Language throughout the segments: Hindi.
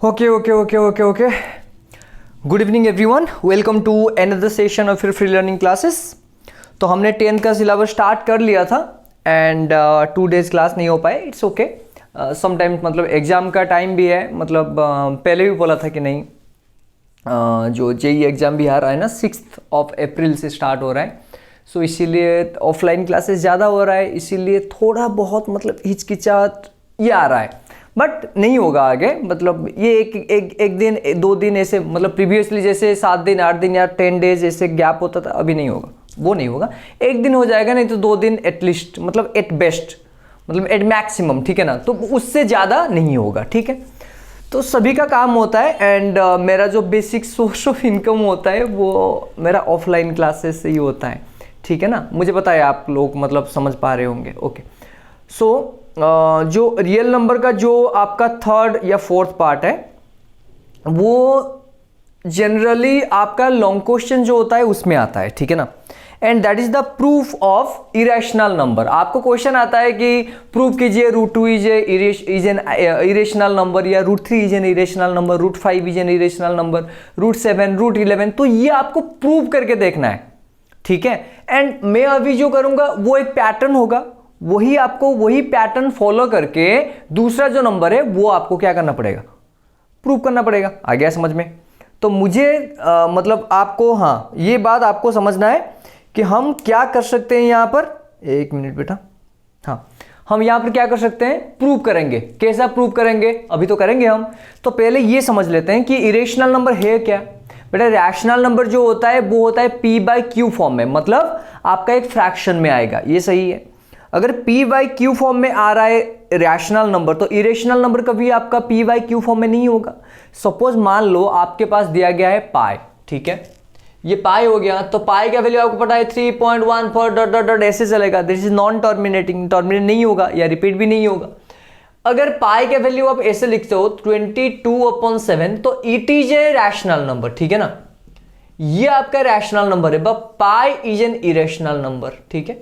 Okay okay okay okay okay good evening everyone, welcome to another session of free learning classes. तो हमने 10th का सिलेबस स्टार्ट कर लिया था एंड 2 डेज क्लास नहीं हो पाए, इट्स ओके। समटाइम्स मतलब एग्ज़ाम का टाइम भी है, मतलब पहले भी बोला था कि नहीं, जो जेई एग्ज़ाम भी आ रहा है ना 6 अप्रैल से स्टार्ट हो रहा है, सो इसीलिए ऑफलाइन क्लासेस ज़्यादा हो रहा है, इसीलिए थोड़ा बहुत मतलब हिचकिचाहट ये आ रहा है, बट नहीं होगा आगे। मतलब ये एक दिन 2 दिन ऐसे, मतलब प्रीवियसली जैसे 7 दिन 8 दिन या 10 डेज ऐसे गैप होता था, अभी नहीं होगा, वो नहीं होगा। एक दिन हो जाएगा, नहीं तो 2 दिन एटलीस्ट, मतलब एट बेस्ट, मतलब एट मैक्सिमम, ठीक है ना, तो उससे ज़्यादा नहीं होगा, ठीक है। तो सभी का काम होता है एंड मेरा जो बेसिक सोर्स ऑफ इनकम होता है वो मेरा ऑफलाइन क्लासेस से ही होता है, ठीक है ना। मुझे पता है आप लोग मतलब समझ पा रहे होंगे, ओके। सो जो रियल नंबर का जो आपका 3rd या 4th पार्ट है वो जनरली आपका लॉन्ग क्वेश्चन जो होता है उसमें आता है, ठीक है ना। And that is the proof of irrational number. आपको क्वेश्चन आता है कि प्रूव कीजिए √2 इज एन इरेशनल नंबर, या √3 is an irrational number, √5 is an irrational number, √7 √11, तो ये आपको प्रूव करके देखना है, ठीक है। एंड मैं अभी जो करूंगा वो एक पैटर्न होगा, वही आपको वही पैटर्न फॉलो करके दूसरा जो नंबर है वो आपको क्या करना पड़ेगा, प्रूव करना पड़ेगा। आ गया समझ में? तो मुझे मतलब आपको, हाँ, ये बात आपको समझना है कि हम क्या कर सकते हैं यहाँ पर। एक मिनट बेटा, हाँ, हम यहाँ पर क्या कर सकते हैं, प्रूव करेंगे। कैसा प्रूव करेंगे अभी तो करेंगे हम, तो पहले ये समझ लेते हैं कि इरेशनल नंबर है क्या। बेटा रैशनल नंबर जो होता है वो होता है p/q फॉर्म में, मतलब आपका एक फ्रैक्शन में आएगा, ये सही है। अगर p/q फॉर्म में आ रहा है रैशनल नंबर, तो इरेशनल नंबर कभी आपका p/q फॉर्म में नहीं होगा। सपोज मान लो आपके पास दिया गया है पाई, ठीक है, ये पाई हो गया, तो पाई का वैल्यू आपको पता है 3.14 डॉट डॉट डॉट ऐसे चलेगा, this is non terminating, terminate नहीं होगा या रिपीट भी नहीं होगा। अगर पाई का वैल्यू आप ऐसे लिखते हो 22/7, तो it is a rational number, ठीक है ना, ये आपका रैशनल नंबर है, but pi is an irrational number, ठीक है।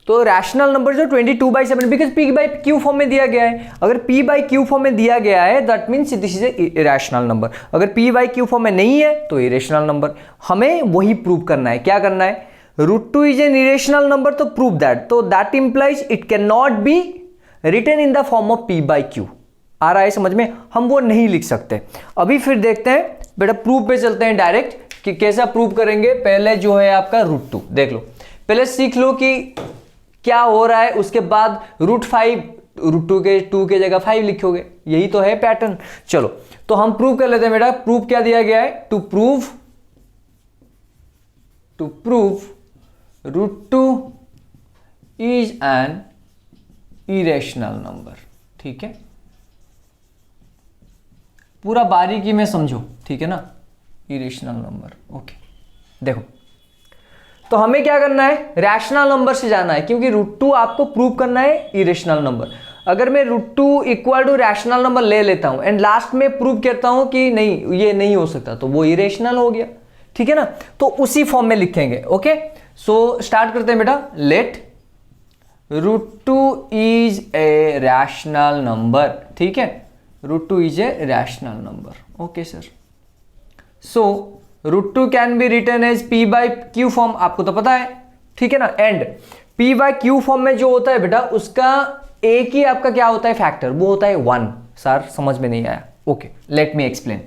तो रैशनल नंबर जो 22/7, बिकॉज p/q फॉर्म में दिया गया है। अगर p/q फॉर्म में दिया गया है that means this is a rational number. अगर p/q फॉर्म में नहीं है तो इरेशनल नंबर। हमें वही प्रूव करना है। क्या करना है, √2 इज एन इरेशनल नंबर, तो प्रूव दैट, तो that implies it can not be written in the form of p/q। आ रहा है समझ में? हम वो नहीं लिख सकते। अभी फिर देखते हैं बेटा, प्रूफ पे चलते हैं डायरेक्ट कि कैसा प्रूव करेंगे। पहले जो है आपका √2 देख लो, पहले सीख लो कि क्या हो रहा है, उसके बाद √5, √2 के 2 के जगह 5 लिखोगे, यही तो है पैटर्न। चलो तो हम प्रूव कर लेते हैं बेटा। प्रूफ क्या दिया गया है, to prove √2 is an irrational number, ठीक है। पूरा बारीकी में समझो, ठीक है ना, इरेशनल नंबर, ओके। देखो तो हमें क्या करना है, रैशनल नंबर से जाना है, क्योंकि √2 आपको प्रूव करना है इरेशनल नंबर। अगर मैं √2 इक्वल टू रैशनल नंबर ले लेता हूं एंड लास्ट में प्रूव करता हूं कि नहीं ये नहीं हो सकता, तो वो इरेशनल हो गया, ठीक है ना। तो उसी फॉर्म में लिखेंगे, ओके। सो स्टार्ट करते हैं बेटा। Let √2 is a rational number, ठीक है, √2 is a rational number, okay sir. So √2 can be written as p/q form, आपको तो पता है, ठीक है ना। एंड p/q फॉर्म में जो होता है बेटा, उसका एक ही आपका क्या होता है फैक्टर, वो होता है 1। सर समझ में नहीं आया, ओके, लेट मी एक्सप्लेन।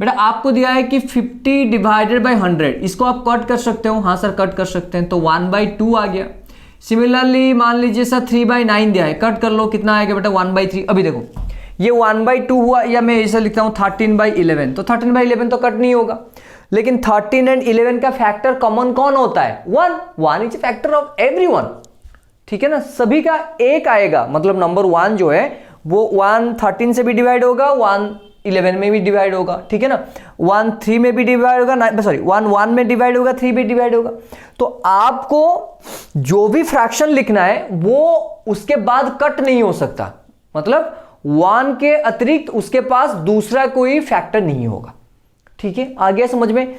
बेटा आपको दिया है कि 50/100, इसको आप कट कर सकते हो, हाँ सर कट कर सकते हैं, तो 1/2 आ गया। सिमिलरली मान लीजिए सर 3/9 दिया है, कट कर लो, कितना आएगा बेटा 1/3। अभी देखो ये 1/2 हुआ, या मैं ऐसा लिखता हूँ 13/11, तो 13/11 तो कट नहीं होगा, लेकिन 13 एंड 11 का फैक्टर कॉमन कौन होता है, 1 इज फैक्टर ऑफ एवरीवन, ठीक है ना, सभी का एक आएगा। मतलब नंबर 1 जो है वो 1 13 से भी डिवाइड होगा, 1 11 में भी डिवाइड होगा, ठीक है ना, 1 3 में भी डिवाइड होगा, सॉरी 1 1 में डिवाइड होगा, 3 में डिवाइड होगा। तो आपको जो भी फ्रैक्शन लिखना है वो उसके बाद कट नहीं हो सकता, मतलब 1 के अतिरिक्त उसके पास दूसरा कोई फैक्टर नहीं होगा, ठीक है। आ गया समझ में?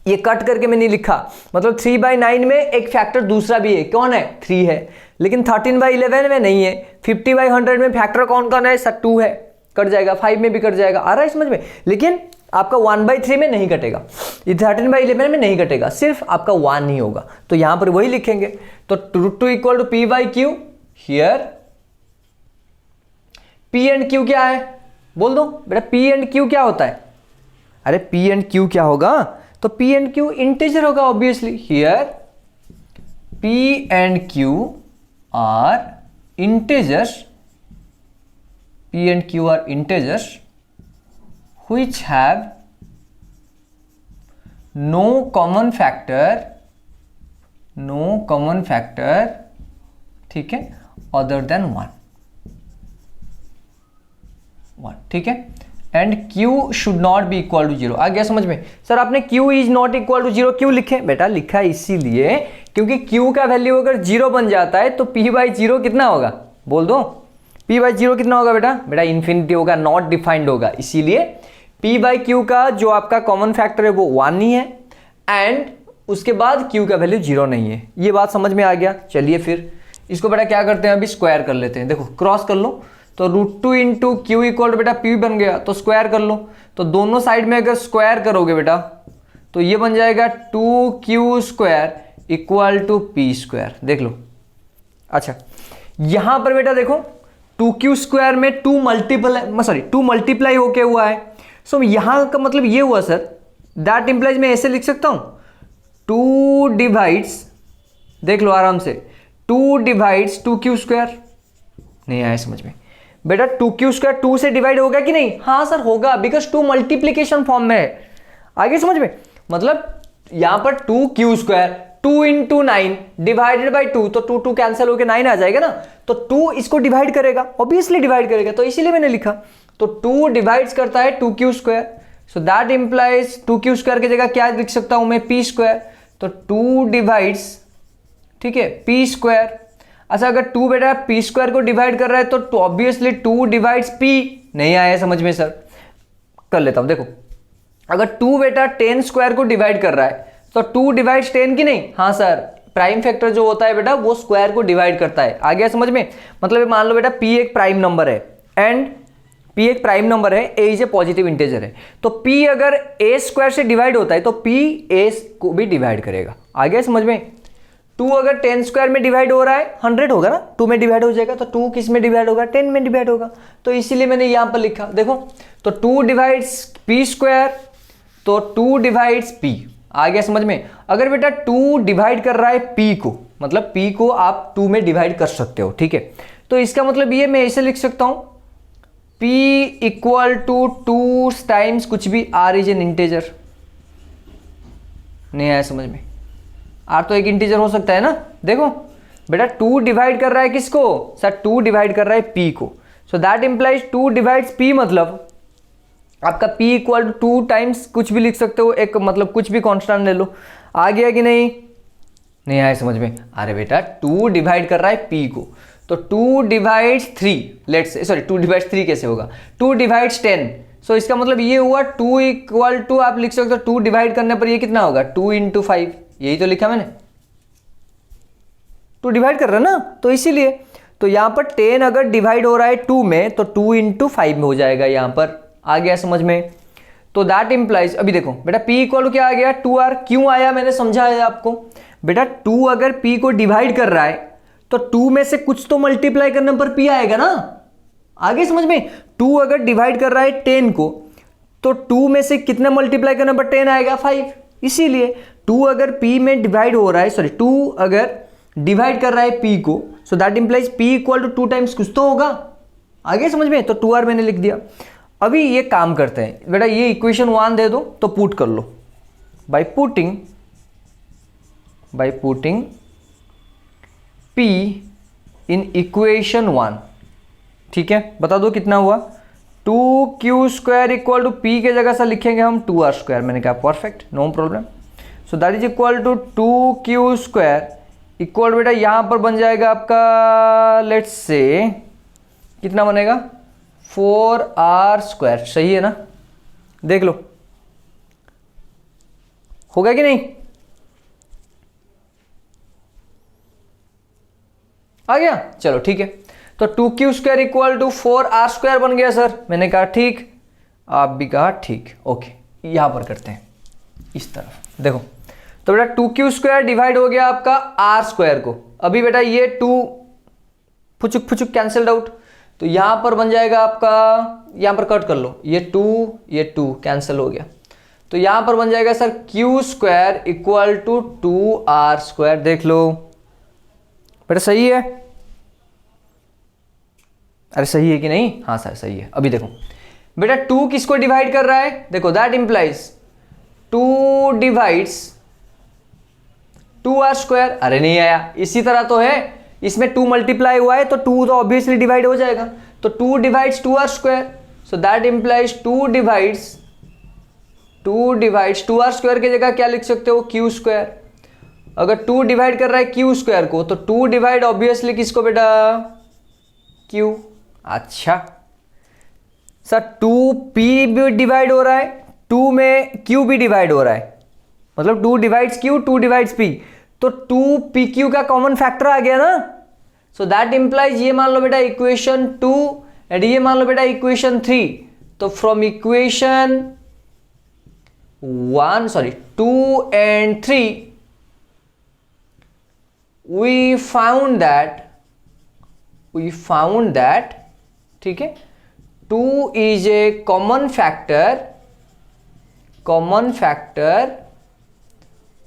ये कट करके मैं नहीं लिखा, मतलब 3/9 में एक फैक्टर दूसरा भी है, कौन है, 3 है, लेकिन 13/11 में नहीं है। 50/100 में फैक्टर कौन कौन है सर? 2 है, कट जाएगा। 5 में भी कट जाएगा, आ रहा है समझ में? लेकिन आपका 1/3 में नहीं कटेगा, ये 13/11 में नहीं कटेगा, सिर्फ आपका 1 ही होगा। तो यहां पर वही लिखेंगे, तो √2 equal to P/Q। Here P and Q क्या है बोल दो बेटा, P एंड Q क्या होता है? अरे P एंड Q क्या होगा? तो P एंड Q इंटीजर होगा obviously. Here P and Q आर integers, P and Q are integers which have no common factor, ठीक है, other than 1, ठीक है। And Q should not be equal to 0। आ गया समझ में? सर आपने Q is not equal to 0 क्यों लिखे? बेटा लिखा इसीलिए क्योंकि Q का वैल्यू अगर 0 बन जाता है तो P/0 कितना होगा बोल दो? P/0 कितना होगा बेटा? बेटा इन्फिनिटी होगा, नॉट डिफाइंड होगा। इसीलिए P/Q का जो आपका कॉमन फैक्टर है वो 1 ही है, एंड उसके बाद Q का वैल्यू 0 नहीं है। ये बात समझ में आ गया? चलिए फिर इसको बेटा क्या करते हैं, अभी स्क्वायर कर लेते हैं। देखो क्रॉस कर लो, तो √2 इंटू Q इक्वल टू बेटा P बन गया, तो स्क्वायर कर लो। तो दोनों साइड में अगर स्क्वायर करोगे बेटा तो ये बन जाएगा 2Q² इक्वल टू P²। देख लो। अच्छा यहां पर बेटा देखो 2Q² में 2 मल्टीप्लाई होके हुआ है। सो यहां का मतलब ये हुआ सर, दैट इंप्लाइज मैं ऐसे लिख सकता हूं 2 डिवाइड्स, देख लो आराम से, 2 डिवाइड्स 2Q²। नहीं आया समझ में बेटा? 2Q² 2 से डिवाइड होगा कि नहीं? हाँ सर होगा, बिकॉज 2 मल्टीप्लीकेशन फॉर्म में है। आगे समझ में? मतलब यहां पर 2Q², 2 इंटू 9 डिवाइडेड बाई 2, तो 2 कैंसिल होकर 9 आ जाएगा ना, तो 2 इसको डिवाइड करेगा, ऑब्वियसली डिवाइड करेगा, तो इसीलिए मैंने लिखा। तो 2 डिवाइड्स करता है 2Q², so that implies 2Q² की जगह क्या लिख सकता हूं मैं? P²। तो 2 डिवाइड्स, ठीक है, P²। अच्छा अगर 2 बेटा P² को डिवाइड कर रहा है तो ऑब्वियसली 2 डिवाइड्स P। नहीं आया समझ में सर? कर लेता हूं। देखो अगर 2 बेटा 10² को डिवाइड कर रहा है तो 2 डिवाइड्स 10 की नहीं? हाँ सर, प्राइम फैक्टर जो होता है बेटा वो स्क्वायर को डिवाइड करता है। आ गया समझ में? मतलब मान लो बेटा P एक प्राइम नंबर है, एंड P एक प्राइम नंबर है, A is a positive integer है, तो P अगर A² से डिवाइड होता है तो P A को भी डिवाइड करेगा। आ गया समझ में? 2 अगर 10² में डिवाइड हो रहा है 100 होगा ना, 2 में डिवाइड हो जाएगा, तो 2 किस में डिवाइड होगा? 10 में डिवाइड होगा, तो इसीलिए मैंने यहां पर लिखा। देखो तो 2 डिवाइड्स P², तो 2 डिवाइड्स P। आ गया समझ में? अगर बेटा 2 डिवाइड कर रहा है P को, मतलब P को आप 2 में डिवाइड कर सकते हो, ठीक है। तो इसका मतलब ये मैं ऐसे लिख सकता हूं P इक्वल टू 2 टाइम्स कुछ भी, R इज एन इंटीजर। नहीं आया समझ में? R तो एक इंटीजर हो सकता है ना। देखो बेटा 2 डिवाइड कर रहा है किसको सर? 2 डिवाइड कर रहा है P को, so that implies 2 divides P, मतलब आपका P इक्वल टू 2 टाइम्स कुछ भी लिख सकते हो, एक मतलब कुछ भी कांस्टेंट ले लो। आ गया कि नहीं? नहीं आया समझ में? अरे बेटा 2 डिवाइड कर रहा है P को, तो 2 divides 3, let's say, sorry 2 divides 3 कैसे होगा? 2 डिवाइड्स 10, सो इसका मतलब ये हुआ 2 इक्वल टू, आप लिख सकते हो 2 डिवाइड करने पर ये कितना होगा? 2 इंटू 5, यही तो लिखा मैंने। 2 डिवाइड कर रहा है ना, तो इसीलिए तो यहां पर 10 अगर डिवाइड हो रहा है 2 में तो 2 इंटू 5 में हो जाएगा यहां पर। आ गया समझ में? तो दैट इंप्लाइज, अभी देखो बेटा P इक्वल क्या आ गया? 2R। क्यों आया मैंने समझाया आपको। बेटा 2 अगर P को डिवाइड कर रहा है तो 2 में से कुछ तो मल्टीप्लाई करने पर P आएगा ना। आगे समझ में? 2 अगर डिवाइड कर रहा है 10 को, तो 2 में से कितने मल्टीप्लाई करने पर 10 आएगा? 5। इसीलिए 2 अगर P में डिवाइड हो रहा है, सॉरी 2 अगर डिवाइड कर रहा है P को, so that implies P equal to 2 times कुछ तो होगा। आगे समझ में? तो 2R मैंने लिख दिया। अभी ये काम करते हैं बेटा, ये इक्वेशन 1 दे दो तो पुट कर लो, by putting P in equation 1, ठीक है। बता दो कितना हुआ? 2Q² इक्वल टू P के जगह से लिखेंगे हम 2R²। मैंने कहा perfect, no problem. So that is equal to 2Q² equal बेटा यहां पर बन जाएगा आपका, लेट्स से कितना बनेगा? 4R²। सही है ना? देख लो होगा कि नहीं? आ गया? चलो ठीक है। तो 2q² इक्वल टू 4r² बन गया सर। मैंने कहा ठीक, आप भी कहा ठीक। ओके, यहां पर करते हैं इस तरफ, देखो तो बेटा 2q² डिवाइड हो गया आपका r² को। अभी बेटा ये 2 फुचुक फुचुक कैंसल्ड आउट, तो यहां पर बन जाएगा आपका, यहां पर कट कर लो, ये 2 कैंसिल हो गया, तो यहां पर बन जाएगा sir q² equal to 2r²। देख लो बेटा सही है, अरे सही है कि नहीं? हाँ सर सही है। अभी देखो बेटा 2 किसको डिवाइड कर रहा है, देखो दैट इंप्लाइज 2 डिवाइड्स 2r²। अरे नहीं आया, इसी तरह तो है, इसमें 2 मल्टीप्लाई हुआ है तो 2 तो ऑब्वियसली डिवाइड हो जाएगा, तो 2 divides 2r², so that implies 2 divides 2r² की जगह क्या लिख सकते हो, q²। अगर 2 डिवाइड कर रहा है q² को, तो 2 डिवाइड ऑब्वियसली किसको बेटा, q। अच्छा सर 2p भी डिवाइड हो रहा है, 2 में q भी डिवाइड हो रहा है, मतलब 2 डिवाइड्स q, 2 डिवाइड्स p, तो 2pq का कॉमन फैक्टर आ गया ना। सो दैट इंप्लाइज ये मान लो बेटा इक्वेशन 2 एंड ये मान लो बेटा इक्वेशन 3। तो from equation 2 and 3 we found that ठीक है 2 is a common factor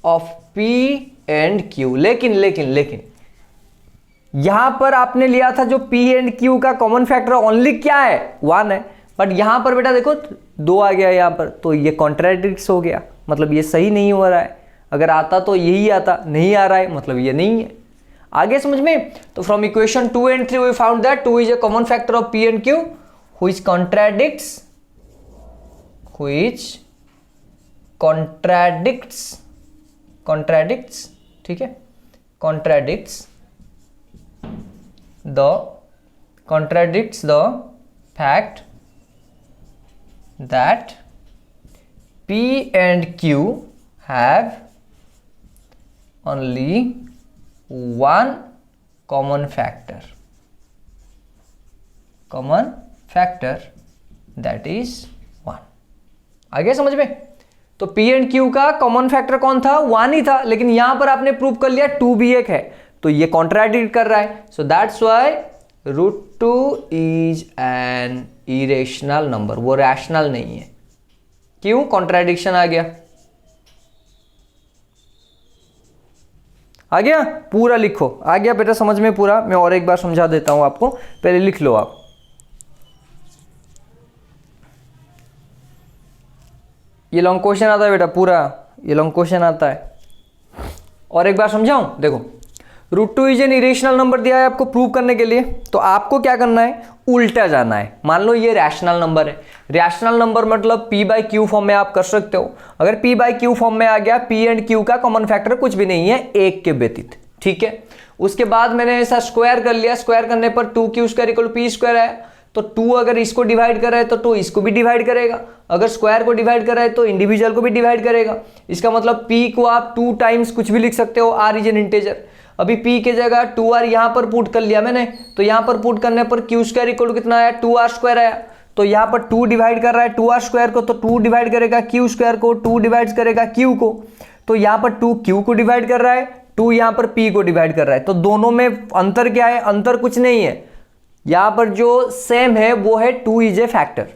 of p and q। लेकिन यहां पर आपने लिया था जो p and q का कॉमन फैक्टर ओनली क्या है, 1 है, बट यहां पर बेटा देखो 2 आ गया यहां पर, तो ये कॉन्ट्राडिक्ट हो गया, मतलब ये सही नहीं हो रहा है। अगर आता तो यही आता, नहीं आ रहा है मतलब ये नहीं है। आगे समझ में? तो from equation 2 and 3 we found that 2 is a common factor of p and q which contradicts ठीक है, contradicts the fact that p and q have only one common factor that is 1। आ गया समझ में? तो p and q का कॉमन फैक्टर कौन था, 1 ही था, लेकिन यहां पर आपने प्रूव कर लिया 2 भी एक है, तो ये कॉन्ट्राडिक्ट कर रहा है। So that's why √2 is an irrational number, वो रैशनल नहीं है। क्यों? कॉन्ट्राडिक्शन आ गया। आ गया? पूरा लिखो। आ गया बेटा समझ में पूरा? मैं और एक बार समझा देता हूं आपको, पहले लिख लो आप। ये लॉन्ग क्वेश्चन आता है बेटा पूरा, ये लॉन्ग क्वेश्चन आता है। और एक बार समझाऊं? देखो √2 इज एन इरेशनल नंबर दिया है आपको प्रूव करने के लिए, तो आपको क्या करना है, उल्टा जाना है। मान लो ये रैशनल नंबर है, रैशनल नंबर मतलब p/q फॉर्म में आप कर सकते हो। अगर p/q फॉर्म में आ गया, p एंड q का कॉमन फैक्टर कुछ भी नहीं है एक के व्यतीत, ठीक है। उसके बाद मैंने ऐसा स्क्वायर कर लिया, स्क्वायर करने पर 2q² = p² आया, तो 2 अगर इसको डिवाइड कर रहा है तो 2 इसको भी डिवाइड करेगा, अगर स्क्वायर को डिवाइड कर रहा है तो इंडिविजुअल को भी डिवाइड करेगा। इसका मतलब p को आप 2 टाइम्स कुछ भी लिख सकते हो, r इज एन इंटीजर। अभी p के जगह 2r यहां पर पुट कर लिया मैंने, तो यहां पर पुट करने पर q² = कितना आया, 2r² आया। तो यहां पर 2 डिवाइड कर रहा है 2r² को, तो 2 डिवाइड करेगा q² को, 2 डिवाइड करेगा q को, तो यहां पर 2 q को डिवाइड कर रहा है, 2 यहां पर p को डिवाइड कर रहा है। तो दोनों में अंतर क्या है, अंतर कुछ नहीं है। यहां पर जो सेम है वो है 2 इज ए फैक्टर,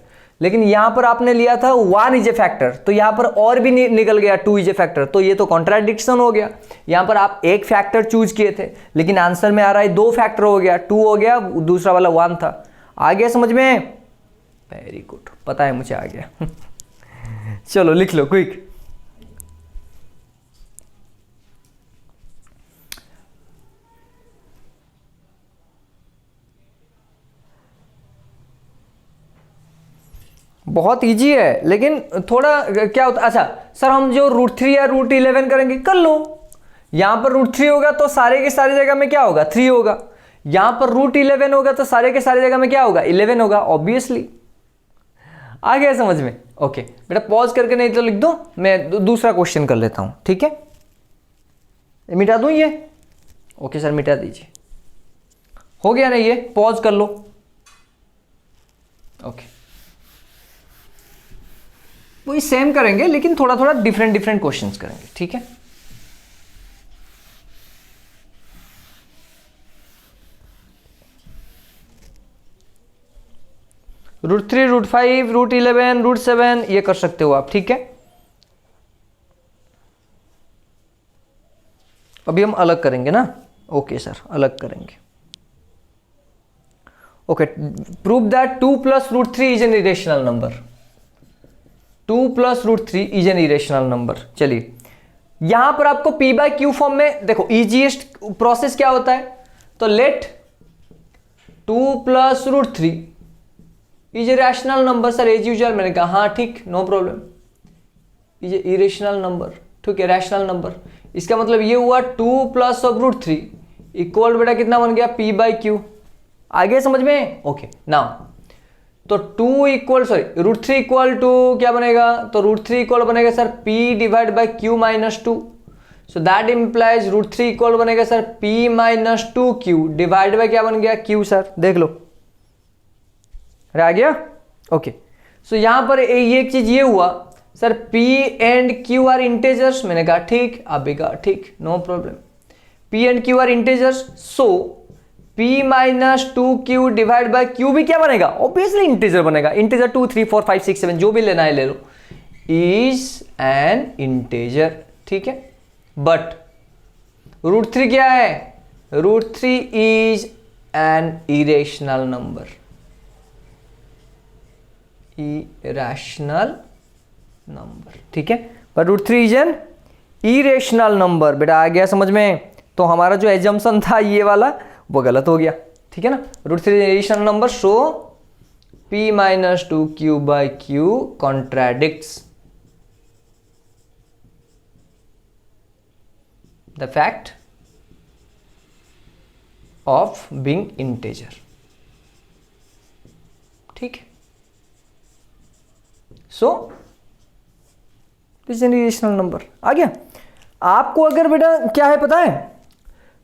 लेकिन यहां पर आपने लिया था 1 इज ए फैक्टर, तो यहां पर और भी निकल गया 2 इज ए फैक्टर, तो ये तो कॉन्ट्राडिक्शन हो गया। यहां पर आप एक फैक्टर चूज किए थे, लेकिन आंसर में आ रहा है 2 फैक्टर हो गया, 2 हो गया, दूसरा वाला 1 था। आ गया समझ में? वेरी गुड, पता है मुझे आ गया। चलो लिख लो क्विक। बहुत इजी है, लेकिन थोड़ा क्या होता है, अच्छा सर हम जो √3 या √11 करेंगे, कर लो। यहां पर √3 होगा तो सारे के सारी जगह में क्या होगा, 3 होगा। यहां पर √11 होगा तो सारे के सारी जगह में क्या होगा, 11 होगा, ऑब्वियसली। आ गया समझ में? ओके बेटा पॉज करके नहीं तो लिख दो, मैं दूसरा क्वेश्चन कर लेता हूं, ठीक है। मिटा दूं ये? ओके सर मिटा दीजिए। हो गया ना, ये पॉज कर लो। ओके, वही सेम करेंगे लेकिन थोड़ा थोड़ा डिफरेंट डिफरेंट क्वेश्चंस करेंगे, ठीक है। √3, √5, √11, √7 ये कर सकते हो आप, ठीक है। अभी हम अलग करेंगे ना, ओके सर, अलग करेंगे। Okay, prove that 2 + √3 is an irrational number. 2 + √3 is an irrational number. चलिए, यहां पर आपको p/q फॉर्म में देखो, इजीएस्ट प्रोसेस क्या होता है, तो let 2 + √3 is a rational number. Sir as usual मैंने कहा हाँ ठीक, no problem, is a irrational number, ठीक है, रैशनल नंबर। इसका मतलब ये हुआ 2 + √3 इक्वल बेटा कितना बन गया, p/q। आगे समझ में? ओके, नाउ तो 2 इक्वल सॉरी √3 इक्वल टू क्या बनेगा, तो √3 इक्वल बनेगा sir p/q - 2। So that implies √3 equal बनेगा sir p - 2q divide by क्या बन गया, q। सर देख लो, आ गया। ओके, सो यहां पर ये एक चीज ये हुआ sir, p and q are integers. मैंने कहा ठीक, आप भी कहा ठीक, no problem. p and q are integers, so p - 2q divide by q भी क्या बनेगा, ऑब्वियसली इंटीजर बनेगा। इंटीजर 2, 3, 4, 5, 6, 7 जो भी लेना है ले लो, इज एन इंटीजर, ठीक है। बट √3 क्या है, √3 is an irrational number, irrational number, ठीक है। पर √3 इज एन इरेशनल नंबर। बेटा आ गया समझ में? तो हमारा जो एजम्पशन था ये वाला वो गलत हो गया, ठीक है ना। √3 irrational number, so p - 2q/q contradicts the fact of being integer, ठीक है। So this is an irrational number. आ गया आपको? अगर बेटा क्या है पता है,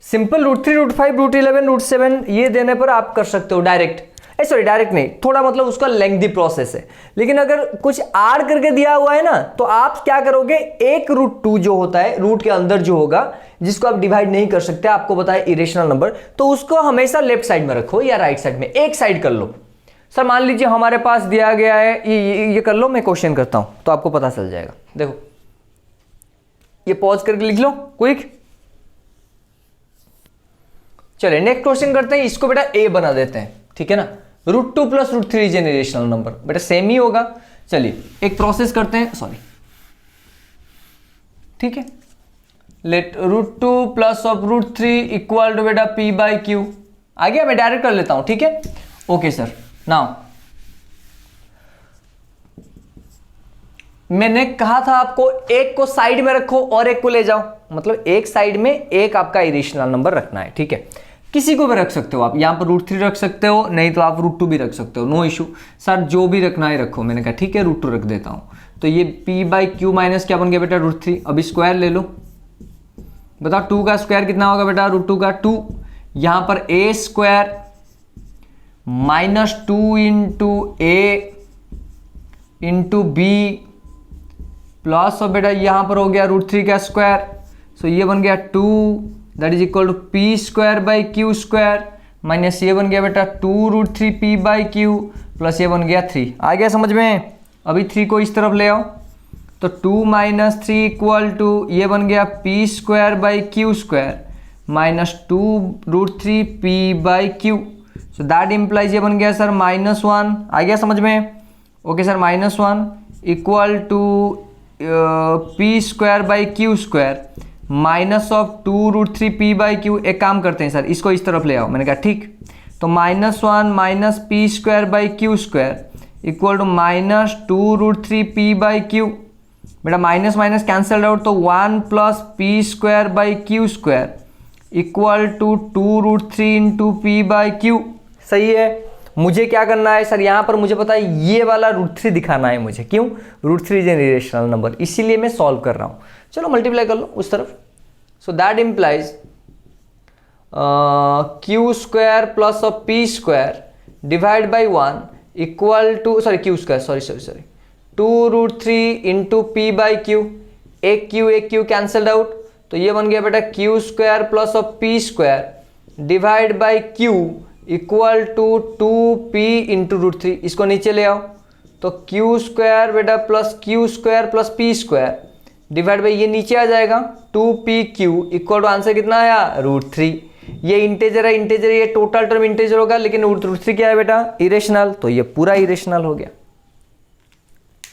सिंपल √3, √5, √11, √7 ये देने पर आप कर सकते हो डायरेक्ट, सॉरी डायरेक्ट नहीं, थोड़ा मतलब उसका लेंथी प्रोसेस है। लेकिन अगर कुछ आर करके दिया हुआ है ना, तो आप क्या करोगे, एक √2 जो होता है रूट के अंदर जो होगा, जिसको आप डिवाइड नहीं कर सकते, आपको बताया इरेशनल नंबर, तो उसको हमेशा लेफ्ट साइड में रखो या राइट साइड में, एक साइड कर लो। सर मान लीजिए हमारे पास दिया गया है ये कर लो, मैं क्वेश्चन करता हूं तो आपको पता चल जाएगा। देखो ये पॉज करके लिख लो क्विक। चलिए नेक्स्ट क्वेश्चन करते हैं, इसको बेटा ए बना देते हैं, ठीक है ना। √2 + √3 इज एन इरेशनल नंबर, बेटा सेम ही होगा। चलिए एक प्रोसेस करते हैं, सॉरी ठीक है। लेट √2 + √3 इक्वल टू बेटा p/q। आ गया, मैं डायरेक्ट कर लेता हूं, ठीक है। ओके सर, नाउ मैंने कहा था आपको एक को साइड में रखो और एक को ले जाओ, मतलब एक साइड में एक आपका इरेशनल नंबर रखना है, ठीक है। किसी को भी रख सकते हो आप, यहां पर √3 रख सकते हो, नहीं तो आप √2 भी रख सकते हो, नो इशू। सर जो भी रखना है रखो, मैंने कहा ठीक है √2 रख देता हूं। तो ये p/q माइनस क्या बन गया बेटा, √3। अभी स्क्वायर ले लो, बताओ 2 का स्क्वायर कितना होगा बेटा, √2 का 2। यहां पर a square -2 × a × b plus और बेटा यहां पर हो गया √3 का स्क्वायर, सो ये बन गया 2 that is equal to p²/q² minus ये बन गया बेटा 2 √3 p/q प्लस ये बन गया 3। आ गया समझ में? अभी 3 को इस तरफ ले आओ, तो 2 - 3 इक्वल टू ये बन गया p²/q² minus 2 √3 p/q। So that implies ये बन गया सर -1। आ गया समझ में? Okay sir, -1 equal to p²/q² minus of 2 √3 p/q। एक काम करते हैं सर, इसको इस तरफ ले आओ, मैंने कहा ठीक। तो -1 minus p²/q² equal to -2 √3 p/q। बेटा माइनस माइनस कैंसल आउट, तो 1 + p²/q² इक्वल टू 2 √3 × p/q। सही है। मुझे क्या करना है सर, यहां पर मुझे पता है ये वाला √3 दिखाना है मुझे, क्यों, √3 इज एन इरेशनल नंबर, इसीलिए मैं सॉल्व कर रहा हूं। चलो मल्टीप्लाई कर लो उस तरफ। So that implies Q square plus of P square divide by 1 equal to Q square sorry 2√3 into P by Q. एक क्यू कैंसल्ड आउट, तो ये बन गया बेटा Q square plus of P square divide by Q equal to 2p into √3। इसको नीचे ले आओ, तो क्यू स्क्वायर बेटा plus Q square plus P square divide by ये नीचे आ जाएगा 2pq इक्वल टू आंसर कितना आया √3। ये इंटेजर है, इंटेजर ये टोटल टर्म इंटेजर होगा, लेकिन √3 क्या है बेटा इरेशनल, तो ये पूरा इरेशनल हो गया।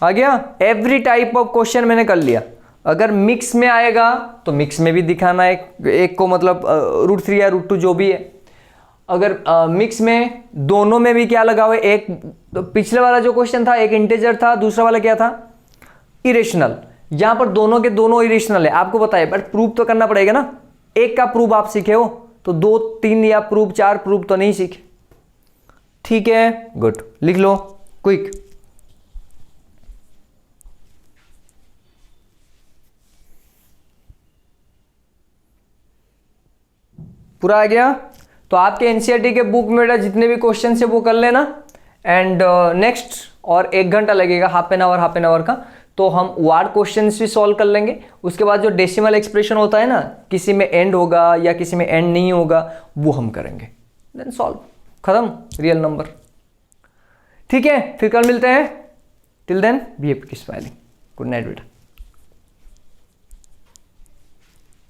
आ गया। एवरी टाइप ऑफ क्वेश्चन मैंने कर लिया। अगर मिक्स में आएगा तो मिक्स में भी दिखाना है, एक को मतलब √3 या √2 जो भी है। अगर मिक्स में दोनों में भी क्या लगा हुआ है, एक तो पिछले वाला जो क्वेश्चन था एक इंटेजर था, दूसरा वाला क्या था इरेशनल। यहां पर दोनों के दोनों इरेशनल है, आपको पता है, बट प्रूव तो करना पड़ेगा ना। एक का प्रूव आप सीखे हो तो 2 3 या प्रूव 4 प्रूव तो नहीं सीखे। ठीक है, गुड, लिख लो क्विक। पूरा आ गया। तो आपके एनसीईआरटी के बुक में बेटा जितने भी क्वेश्चन है वो कर लेना। एंड नेक्स्ट और 1 घंटा लगेगा, हाफ एन आवर का, तो हम वर्ड क्वेश्चन भी सॉल्व कर लेंगे। उसके बाद जो डेसिमल एक्सप्रेशन होता है ना, किसी में एंड होगा या किसी में एंड नहीं होगा, वो हम करेंगे। देन सॉल्व, खत्म रियल नंबर। ठीक है, फिर कल मिलते हैं। Till then be happy, keep smiling. Good night बेटा।